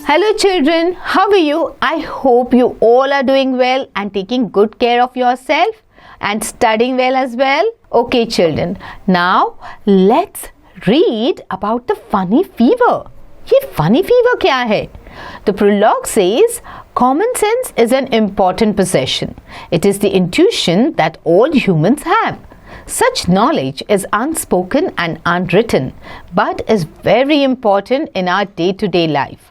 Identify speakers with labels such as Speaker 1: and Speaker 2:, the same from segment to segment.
Speaker 1: Hello children, how are you? I hope you all are doing well and taking good care of yourself and studying well as well. Okay children, now let's read about the funny fever. ये funny fever क्या है? The prologue says, common sense is an important possession. It is the intuition that all humans have. Such knowledge is unspoken and unwritten, but is very important in our day-to-day life.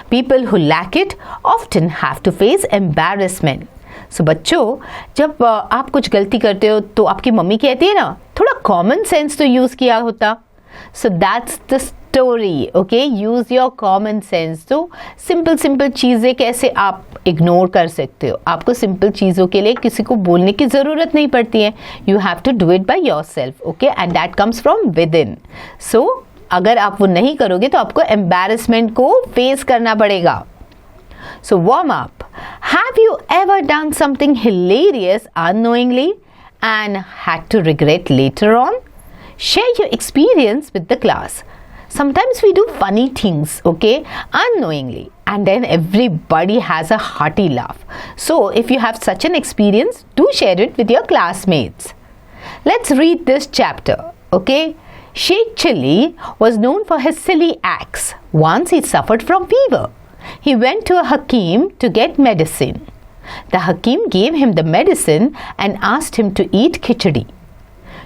Speaker 1: People who lack it often have to face embarrassment. So बच्चों, जब आप कुछ गलती करते हो तो आपकी mummy कहती है ना, थोड़ा कॉमन सेंस तो यूज़ किया होता. So that's the story, okay? Use your common sense. तो सिंपल चीज़ें कैसे आप इग्नोर कर सकते हो. आपको सिंपल चीज़ों के लिए किसी को बोलने की ज़रूरत नहीं पड़ती है. You have to do it by yourself, okay? And that comes from within. So अगर आप वो नहीं करोगे तो आपको एम्बैरेसमेंट को फेस करना पड़ेगा. So warm up. Have you ever done something hilarious unknowingly and had to regret later on? Share your experience with the class. Sometimes we do funny things, okay, unknowingly, and then everybody has a hearty laugh. So if you have such an experience, do share it with your classmates. Let's read this chapter, okay? Sheikh Chilli was known for his silly acts. Once he suffered from fever. He went to a Hakim to get medicine. The Hakim gave him the medicine and asked him to eat khichdi.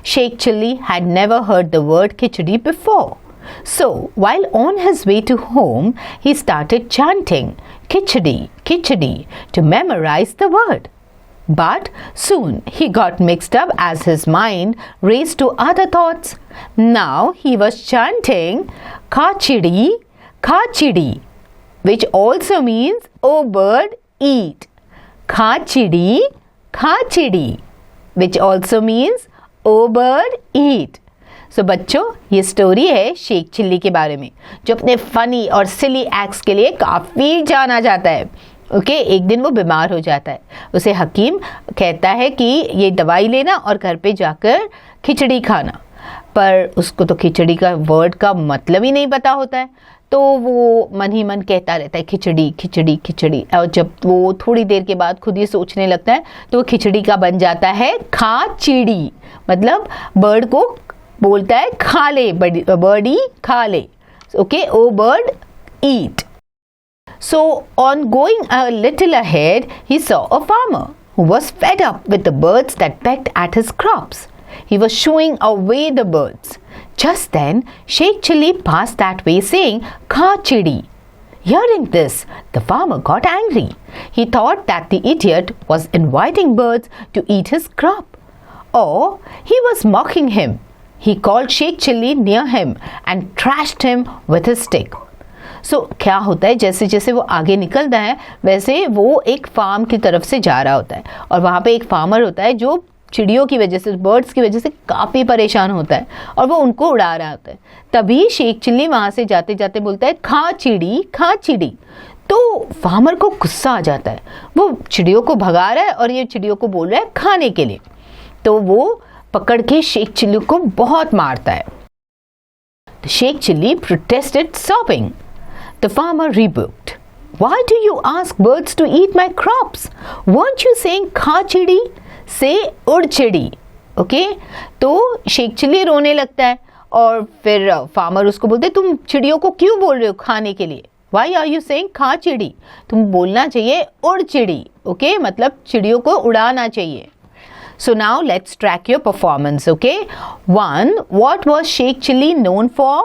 Speaker 1: Sheikh Chilli had never heard the word khichdi before. So, while on his way to home, he started chanting khichdi, khichdi to memorize the word. But soon he got mixed up as his mind raced to other thoughts. Now he was chanting khachidi, khachidi, which also means, "Oh bird, eat." Khachidi, khachidi, which also means, "Oh bird, eat." So बच्चों, ये story है Sheikh chilli के बारे में, जो अपने funny और सिली acts के लिए काफ़ी जाना जाता है. ओके, एक दिन वो बीमार हो जाता है. उसे हकीम कहता है कि ये दवाई लेना और घर पे जाकर खिचड़ी खाना, पर उसको तो खिचड़ी का वर्ड का मतलब ही नहीं पता होता है. तो वो मन ही मन कहता रहता है खिचड़ी खिचड़ी खिचड़ी, और जब वो थोड़ी देर के बाद खुद ये सोचने लगता है तो वो खिचड़ी का बन जाता है खाचिड़ी. मतलब बर्ड को बोलता है खा ले, बर्डी खा ले. Okay, O bird eat. So, on going a little ahead, he saw a farmer who was fed up with the birds that pecked at his crops. He was shooing away the birds. Just then, Sheikh Chilli passed that way saying, "Kha chidi." Hearing this, the farmer got angry. He thought that the idiot was inviting birds to eat his crop. Or he was mocking him. He called Sheikh Chilli near him and thrashed him with his stick. So, क्या होता है, जैसे जैसे वो आगे निकलता है वैसे वो एक फार्म की तरफ से जा रहा होता है, और वहाँ पे एक फार्मर होता है जो चिड़ियों की वजह से, बर्ड्स की वजह से काफ़ी परेशान होता है और वो उनको उड़ा रहा होता है. तभी शेख चिल्ली वहाँ से जाते जाते बोलता है खा चिड़ी, खा चिड़ी. तो फार्मर को गुस्सा आ जाता है. वो चिड़ियों को भगा रहा है और ये चिड़ियों को बोल रहा है खाने के लिए. तो वो पकड़ के शेख चिल्ली को बहुत मारता है. Sheikh Chilli protested sobbing. The farmer rebuked. "Why do you ask birds to eat my crops? Weren't you saying kha chidi? Say ud chidi." Okay? तो शेख चिल्ली रोने लगता है और फिर फार्मर उसको बोलते, तुम चिड़ियों को क्यों बोल रहे हो खाने के लिए? Why are you saying kha chidi? तुम बोलना चाहिए उड़ चिड़ी. Okay? मतलब चिड़ियों को उड़ाना चाहिए. So now let's track your performance. Okay? 1. What was Sheikh Chilli known for?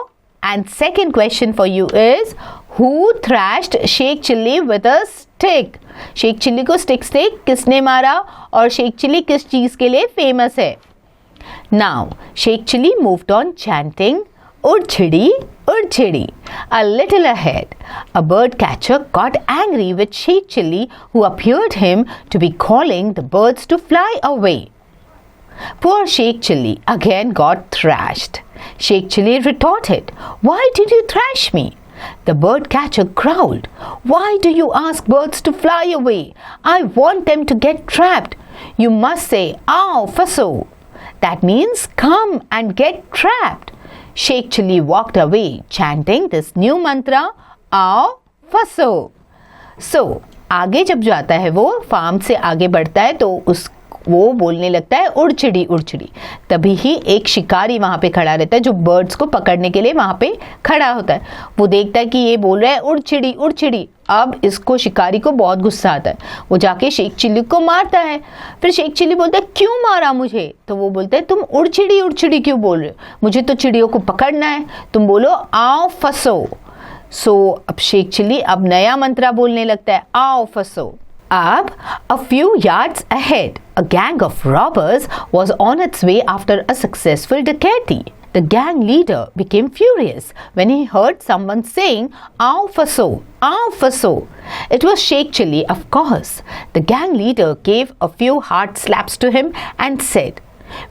Speaker 1: And second question for you is, who thrashed Sheikh Chilli with a stick? Sheikh Chilli को स्टिक से किसने मारा और शेख चिल्ली किस चीज़ के लिए फेमस है? Now, Sheikh Chilli moved on chanting Udchidi, Udchidi. A little ahead, a bird catcher got angry with Sheikh Chilli, who appeared him to be calling the birds to fly away. Poor Sheikh Chilli again got thrashed. Sheikh Chilli retorted, "Why did you thrash me?" The bird catcher growled, "Why do you ask birds to fly away? I want them to get trapped. You must say, 'Aao, faso.' That means come and get trapped." Sheikh Chilli walked away chanting this new mantra, "Aao, फसो। सो आगे जब जाता है वो farm से आगे बढ़ता है तो वो बोलने लगता है उड़चिड़ी उड़चिड़ी। तभी ही एक शिकारी वहाँ पे खड़ा रहता है जो बर्ड्स को पकड़ने के लिए वहाँ पे खड़ा होता है। वो देखता है कि ये बोल रहा है उड़चिड़ी उड़चिड़ी। अब इसको शिकारी को बहुत गुस्सा आता है, वो जाके शेख चिल्ली को मारता है। फिर शेख चिल्ली बोलता है क्यों मारा मुझे? तो वो बोलता है तुम उड़चिड़ी उड़चिड़ी क्यों बोल रहे हो? मुझे तो चिड़ियों को पकड़ना है, तुम बोलो आओ फंसो। सो अब शेख चिल्ली अब नया मंत्रा बोलने लगता है, आओ फंसो। अब a few yards ahead, a gang of robbers was on its way after a successful dacoity. The gang leader became furious when he heard someone saying, "Aao faso, aao faso." It was Sheikh Chilli, of course. The gang leader gave a few hard slaps to him and said,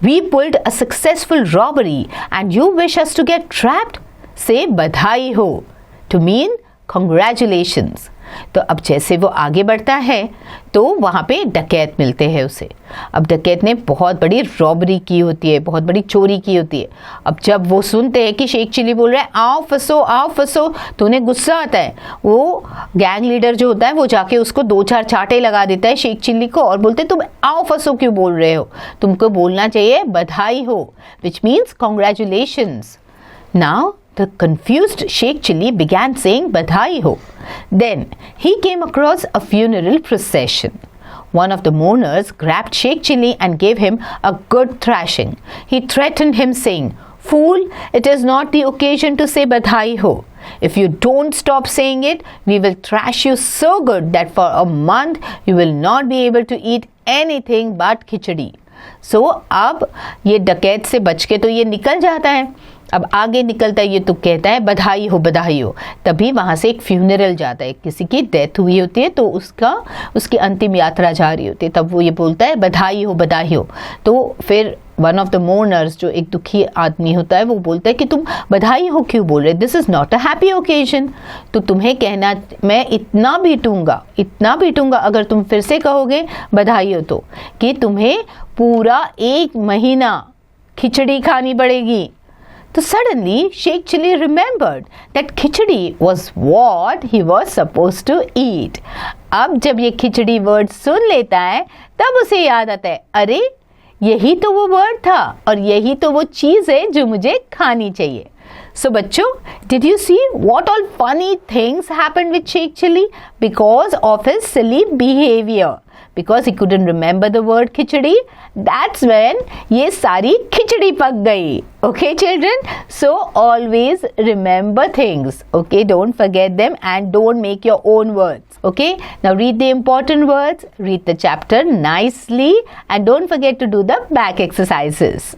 Speaker 1: "We pulled a successful robbery and you wish us to get trapped? Say badhai ho." To mean congratulations. तो अब जैसे वो आगे बढ़ता है तो वहाँ पे डकैत मिलते हैं उसे। अब डकैत ने बहुत बड़ी रॉबरी की होती है, बहुत बड़ी चोरी की होती है। अब जब वो सुनते हैं कि शेख चिल्ली बोल रहा है आओ फंसो तो उन्हें गुस्सा आता है। वो गैंग लीडर जो होता है वो जाके उसको 2-4 चाटे लगा देता है शेख चिल्ली को और बोलते तुम आओ फंसो क्यों बोल रहे हो? तुमको बोलना चाहिए बधाई हो, which means congratulations. Now the confused Sheikh Chilli began saying badhai ho. Then he came across a funeral procession. One of the mourners grabbed Sheikh Chilli and gave him a good thrashing. He threatened him saying, "Fool, it is not the occasion to say badhai ho. If you don't stop saying it, we will thrash you so good that for a month you will not be able to eat anything but khichdi." So अब ये डकैत से बच के तो ये निकल जाता है। अब आगे निकलता है ये तो कहता है बधाई हो बधाई हो। तभी वहाँ से एक फ्यूनरल जाता है, किसी की डेथ हुई होती है तो उसकी अंतिम यात्रा जा रही होती है। तब वो ये बोलता है बधाई हो बधाई हो। तो फिर वन ऑफ द मोर्नर्स जो एक दुखी आदमी होता है वो बोलता है कि तुम बधाई हो क्यों बोल रहे, this is not a happy occasion. तो तुम्हें कहना मैं इतना पीटूंगा अगर तुम फिर से कहोगे बधाई हो तो, कि तुम्हें पूरा 1 महीना खिचड़ी खानी पड़ेगी। So suddenly Sheikh Chilli remembered that khichdi was what he was supposed to eat. अब जब ये खिचड़ी वर्ड सुन लेता है तब उसे याद आता है, अरे यही तो वो वर्ड था और यही तो वो चीज़ है जो मुझे खानी चाहिए। So बच्चों, did you see what all funny things happened with Sheikh Chilli because of his silly behavior? Because he couldn't remember the word khichdi, that's when ये सारी खिचड़ी पक गई। Okay children, so always remember things, okay, don't forget them and don't make your own words, okay. Now read the important words, read the chapter nicely and don't forget to do the back exercises.